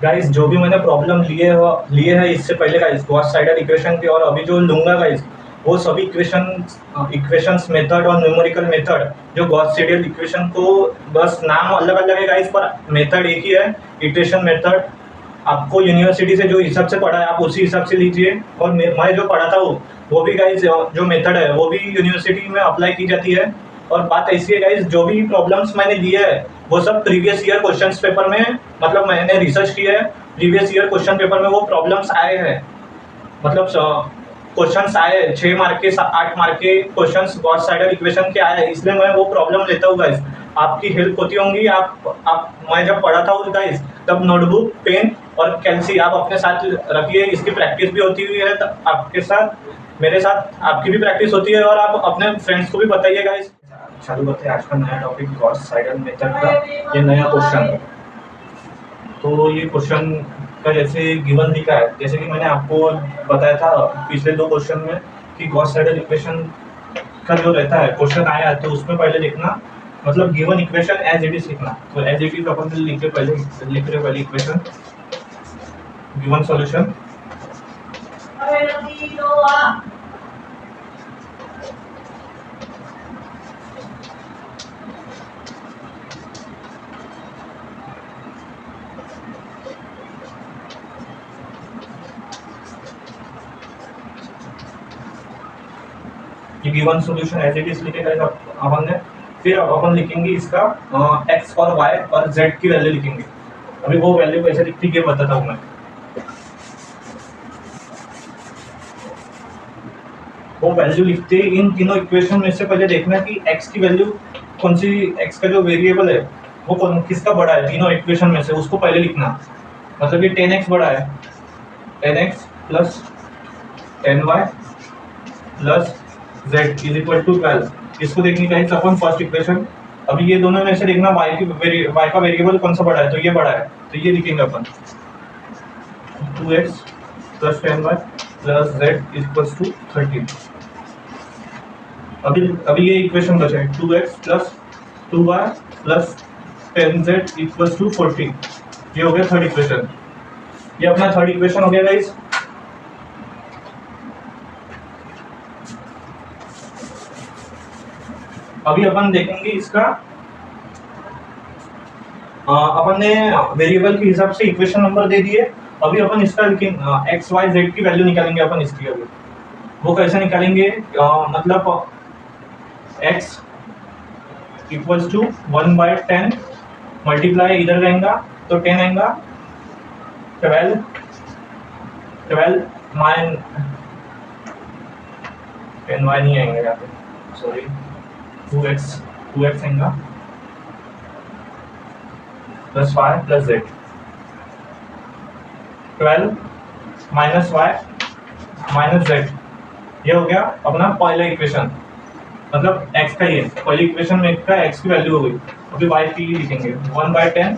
Guys जो भी मैंने प्रॉब्लम लिए हैं इससे पहले गाइस गॉस साइडर इक्वेशन के और अभी जो लूंगा गाइस वो सभी इक्वेशंस मेथड और न्यूमेरिकल मेथड जो गॉस सीडल इक्वेशन को बस नाम अलग अलग है गाइस पर मेथड एक ही है। इटरेशन मेथड आपको यूनिवर्सिटी से जो हिसाब से पढ़ा है आप उसी हिसाब से लीजिए और मैं जो पढ़ा था वो भी गाइस जो मेथड है वो भी यूनिवर्सिटी में अप्लाई की जाती है। और बात ऐसी है गाइस जो भी प्रॉब्लम्स मैंने लिए है वो सब प्रीवियस ईयर क्वेश्चंस पेपर में मतलब मैंने रिसर्च किया है। प्रीवियस ईयर क्वेश्चन पेपर में वो प्रॉब्लम्स आए हैं मतलब क्वेश्चंस आए 6 मार्क के 8 मार्क के क्वेश्चंस गॉस साइडर इक्वेशन के आए हैं इसलिए मैं वो प्रॉब्लम लेता हूँ गाइस। आपकी हेल्प होती होंगी आप मैं जब पढ़ा था गाइस तब नोटबुक पेन और कैंची आप अपने साथ रखिए। इसकी प्रैक्टिस भी होती हुई है तो आपके साथ मेरे साथ आपकी भी प्रैक्टिस होती है और आप अपने फ्रेंड्स को भी बताइए गाइस। चालू करते हैं आज का नया टॉपिक गॉस साइडर मेथड का ये नया क्वेश्चन। तो ये क्वेश्चन का जैसे गिवन लिखा है जैसे कि मैंने आपको बताया था पिछले 2 क्वेश्चन में कि गॉस साइडर इक्वेशन का जो रहता है क्वेश्चन आया तो उसमें पहले लिखना मतलब given equation as it is लिखना। तो एज इट इज अपन लिख रहे पहले इक्वेशन गिवन सॉल्यूशन ये given solution as it is लिखेगा अपन ने। फिर अपन लिखेंगे इसका एक्स और वाई और जेड की वैल्यू लिखेंगे। अभी वो वैल्यू कैसे लिखती है बताता हूँ मैं। वो वैल्यू लिखते इन तीनों इक्वेशन में से पहले देखना कि एक्स की वैल्यू कौन सी एक्स का जो वेरिएबल है वो किसका बड़ा है तीनों इक्वेशन में से उसको पहले लिखना। मतलब ये 10x बड़ा है 10x plus 10y plus z is equal to 12 इसको देखनी चाहिए अपन फर्स्ट इक्वेशन। अभी ये दोनों में से देखना y का वेरिएबल कौन सा बड़ा है तो ये बड़ा है तो ये लिखेंगे अपन 2x plus 10y plus z is equal to 13। अभी ये इक्वेशन बचा है 2x plus 2y plus 10z equal to 14। ये हो गया थर्ड इक्वेशन। ये अपना थर्ड इक्वेशन हो गया गाइस। अभी अपन देखेंगे इसका अपन ने वेरिएबल के हिसाब से इक्वेशन नंबर दे दिए। अभी अपन इसका एक्स वाई जेड की वैल्यू निकालेंगे अपन इसकी। अभी वो कैसे निकालेंगे मतलब x इक्वल्स टू 1/10 मल्टीप्लाई इधर रहेगा तो 10 आएगा 12 माइन 10y नहीं आएंगे यहाँ पे सॉरी 2x आएगा plus y plus z 12 minus y minus z। ये हो गया अपना पहला इक्वेशन मतलब x का ये पहली इक्वेशन में का x की वैल्यू हो गई। अभी y की लिखेंगे 1/10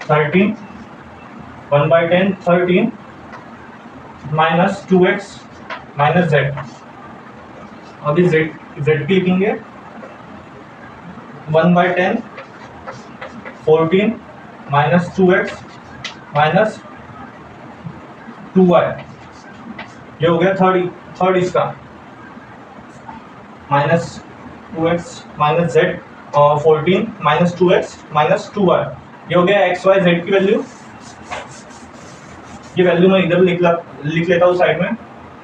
13 माइनस 2x माइनस z। अभी z की लिखेंगे 1/10 14 माइनस 2x माइनस 2y। ये हो गया थर्ड इसका माइनस 2x माइनस z और 14 माइनस 2x माइनस 2y। ये हो गया x y z की वैल्यू। ये वैल्यू मैं इधर लिख लेता हूँ साइड में।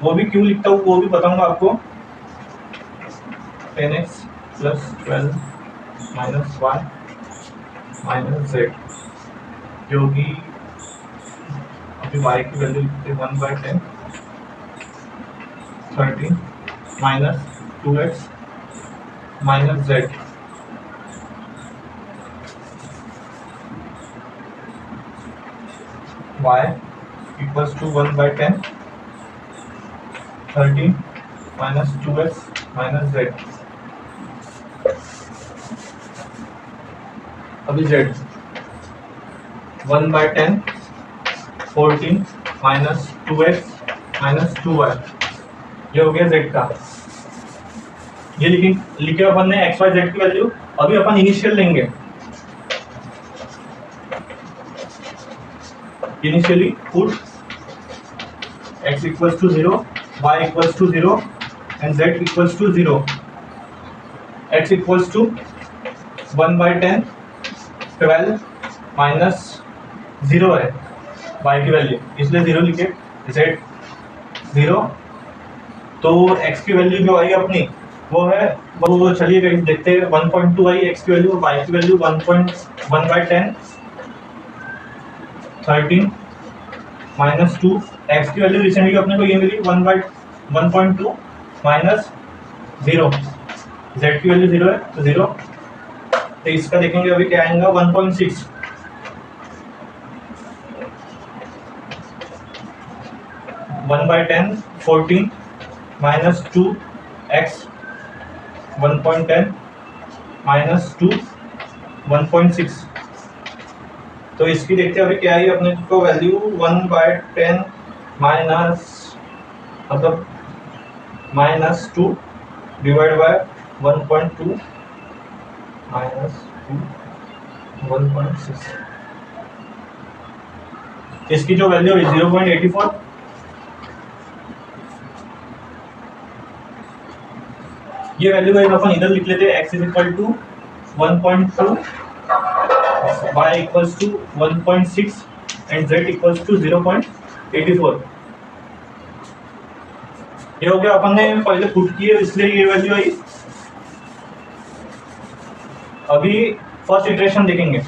वो भी क्यों लिखता हूँ वो भी बताऊंगा आपको। 10x plus 12 minus y minus z जो कि अभी y की वैल्यू लिखते 1/10 13 minus 2x minus z। y equals to 1/10 13 minus 2x minus z। अभी z 1/10 14 minus 2x minus 2y। ये हो गया z का। ये लिखे अपन ने एक्स वाई जेड की वैल्यू। अभी अपन इनिशियल लेंगे initially put x equals to 0, y equals to 0 and z equals to 0. x equals to 1 by 10, 12 minus 0 है y की वैल्यू, इसलिए 0 लिखे, z 0। तो x की वैल्यू जो आई अपनी वो है, वो चलिए गाइस देखते हैं। 1.2 आई x की वैल्यू, y की वैल्यू 1.1 by 10, 13 माइनस 2। x की वैल्यू रिसेंटली अपने को ये मिली 1.2 माइनस 0, z की वैल्यू 0 है तो 0। तो इसका देखेंगे अभी क्या आएगा 1.6, 1 by 10, 14 माइनस 2 x 1.10 माइनस 2 1.6। तो इसकी देखते हैं अभी क्या आई अपने को वैल्यू 1 by 10 माइनस मतलब माइनस 2 डिवाइड बाय 1.2 माइनस 2 1.6। इसकी जो वैल्यू है 0.84, ये वैल्यू है अपन इधर लिख लेते हैं। x is equal to 1.2, y equals to 1.6 and z equals to 0.84। ये हो गया, अपन ने पहले पुट किए इसलिए ये वैल्यू आई। अभी फर्स्ट इटरेशन देखेंगे।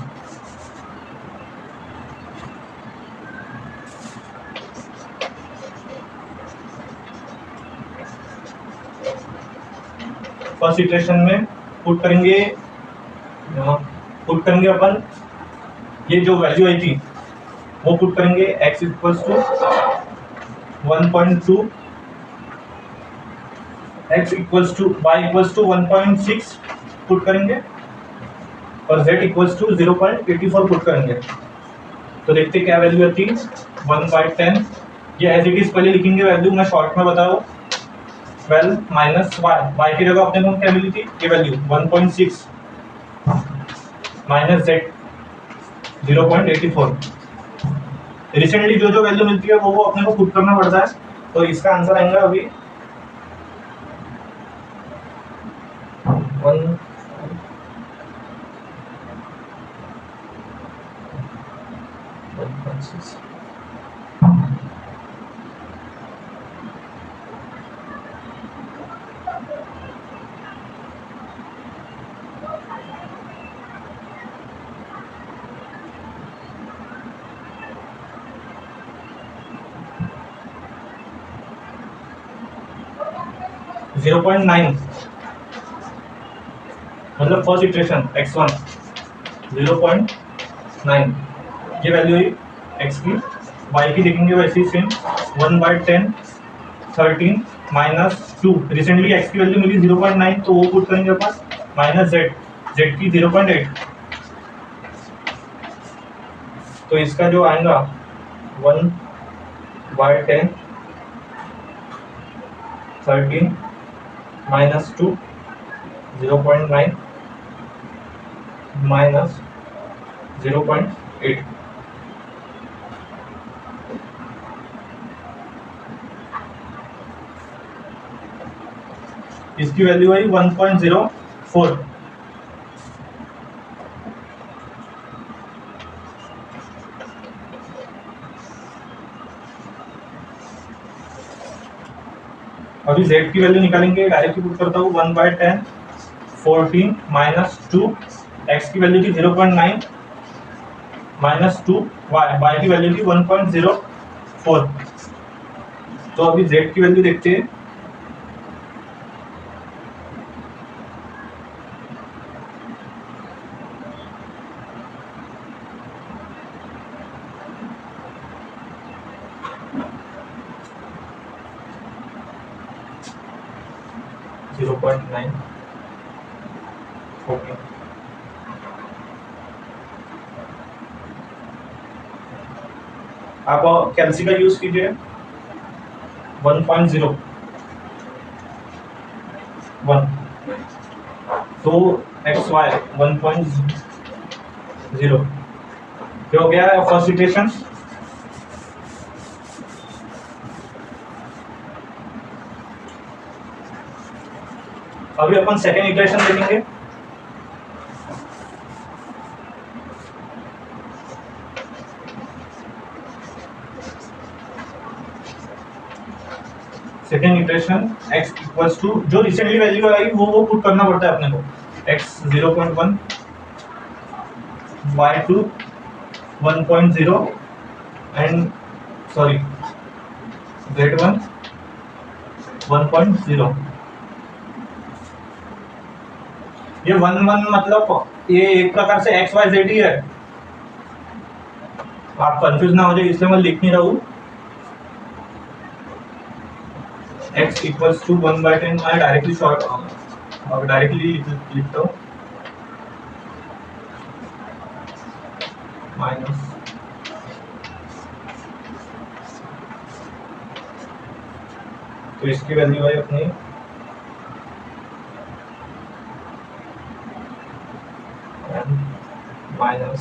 फर्स्ट इटरेशन में पुट करेंगे अपन ये जो वैल्यू आई थी वो पुट करेंगे। x equals to 1.2, x equals to y equals to 1.6 put करेंगे और z इक्वल्स टू 0.84 पुट करेंगे। तो देखते क्या वैल्यू आती है 1 by 10। ये एज इट इज पहले लिखेंगे वैल्यू, मैं शॉर्ट में बताओ 12 माइनस y की जगह अपने को क्या मिली थी ये वैल्यू 1.6 माइनस z 0.84। रिसेंटली जो वैल्यू मिलती है वो अपने को पुट करना पड़ता है। तो इसका आंसर आएगा अभी 1.6। 0.9 मतलब फर्स्ट इटरेशन x1 0.9 ये वैल्यू है x की। y की देखेंगे वैसे ही same 1 by 10, 13 minus 2। Recently x की वैल्यू मिली 0.9 तो वो पुट करेंगे अपन माइनस z की 0.8। तो इसका जो आएगा 1 by 10, 13 माइनस 2 0.9 माइनस 0.8। इसकी वैल्यू आई 1.04। अभी z की वैल्यू निकालेंगे, डायरेक्ट पुट करता हूँ 1 by 10, 14 माइनस 2। x की वैल्यू थी 0.9 माइनस 2, y की वैल्यू थी 1.04। तो अभी z की वैल्यू देखते हैं। ओके, आप कैल्सी का यूज कीजिए 1.0 1। तो एक्स वाई 1.0 क्या हो गया फर्स्ट इटरेशन। अभी अपन सेकेंड इटरेशन देखेंगे। Second iteration x equals to जो रिसेंटली वैल्यू आई वो पुट करना पड़ता है अपने को, x 0.1, y2 1.0 and sorry z1 1.0। ये 1 मतलब ये एक प्रकार से x y z ही है, आप कंफ्यूज ना हो जाए इसलिए मैं लिख नहीं रहा हूँ। x इक्वल्स टू 1/10, मैं डायरेक्टली शॉर्ट डायरेक्टली लिखता हूँ, माइनस तो इसकी वैल्यू है अपनी माइनस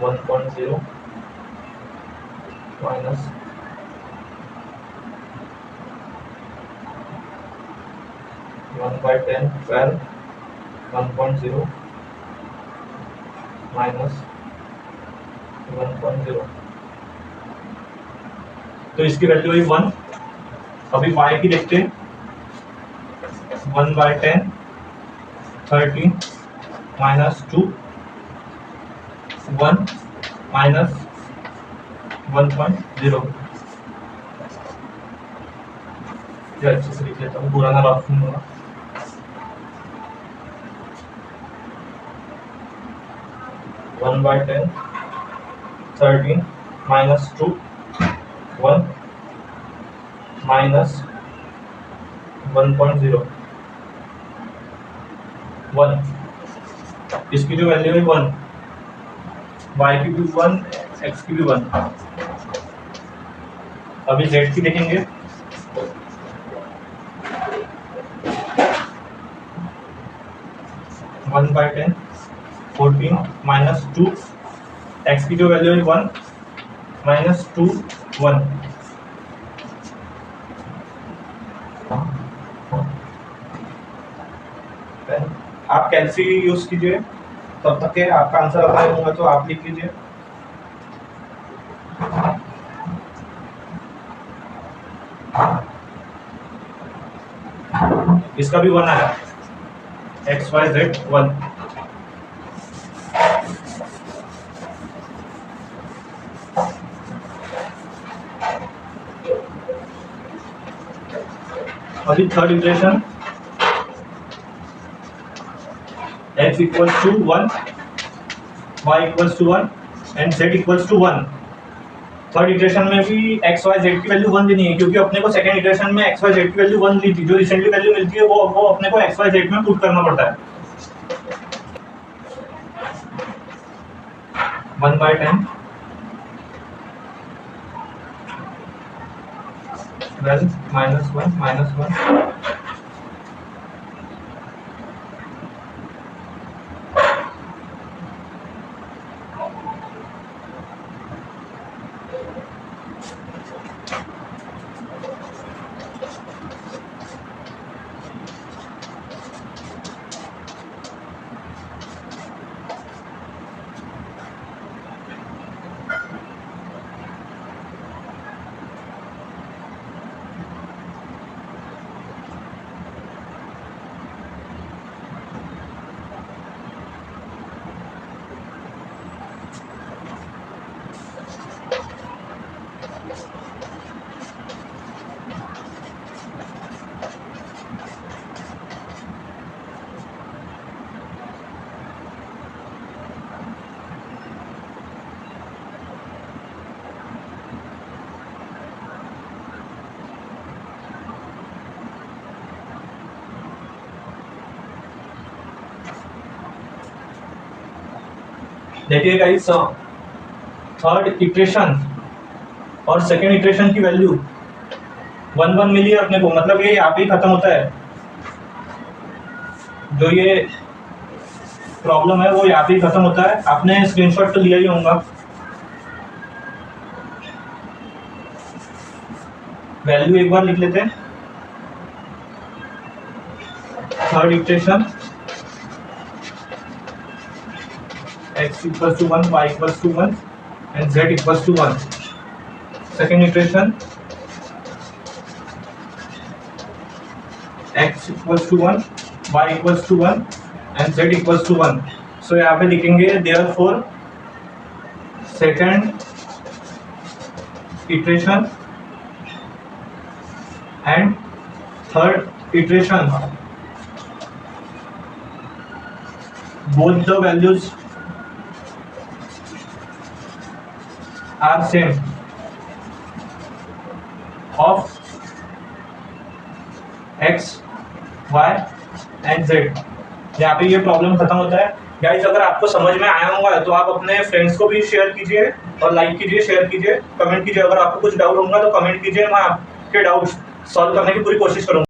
1.0 माइनस 1/10 12 1.0 माइनस 1.0, तो इसकी वैल्यू हुई 1। अभी y की देखते हैं, 1/10 30 माइनस 2 1 माइनस 1.0। ये अच्छे से लिख लेता हूँ, पुराना राफ लूंगा। One by 10 13 minus 2 1 minus 1.0 1। इसकी जो वैल्यू है 1, y की भी 1, x की भी 1। अभी z की देखेंगे, वन बाय 10 14 माइनस 2, x की जो वैल्यू है 1 माइनस 2 1। आप कैलसी यूज कीजिए, तब तक के आपका आंसर आता होगा तो आप लिख लीजिए। इसका भी 1 आया, एक्स वाई जेड 1। अभी third iteration, x equals to 1, y equals to 1 and z equals to 1। Third iteration में भी x y z की वैल्यू 1 देनी है, क्योंकि अपने को सेकंड इटरेशन में x y z की वैल्यू 1 दी थी। जो रिसेंटली वैल्यू मिलती है वो अपने को x y z में पुट करना पड़ता है। 1/10 12 माइनस 1 माइनस 1। देखिए गाइस, थर्ड इटरेशन और सेकेंड इटरेशन की वैल्यू 1 मिली है अपने को, मतलब ये यहाँ पे ही खत्म होता है। जो ये प्रॉब्लम है वो यहाँ पे ही खत्म होता है। आपने स्क्रीनशॉट तो लिया ही होगा। वैल्यू एक बार लिख लेते हैं, third equation x equals to 1, y equals to 1 and z equals to 1. Second iteration x equals to 1, y equals to 1 and z equals to 1. So यहाँ पे लिखेंगे therefore second iteration and third iteration both the values are same of x, y and z. यहाँ पे ये problem खत्म होता है guys. अगर आपको समझ में आया होगा तो आप अपने फ्रेंड्स को भी शेयर कीजिए और लाइक कीजिए, शेयर कीजिए, कमेंट कीजिए। अगर आपको कुछ डाउट होगा तो कमेंट कीजिए, मैं आपके डाउट्स सॉल्व करने की पूरी कोशिश करूँगा।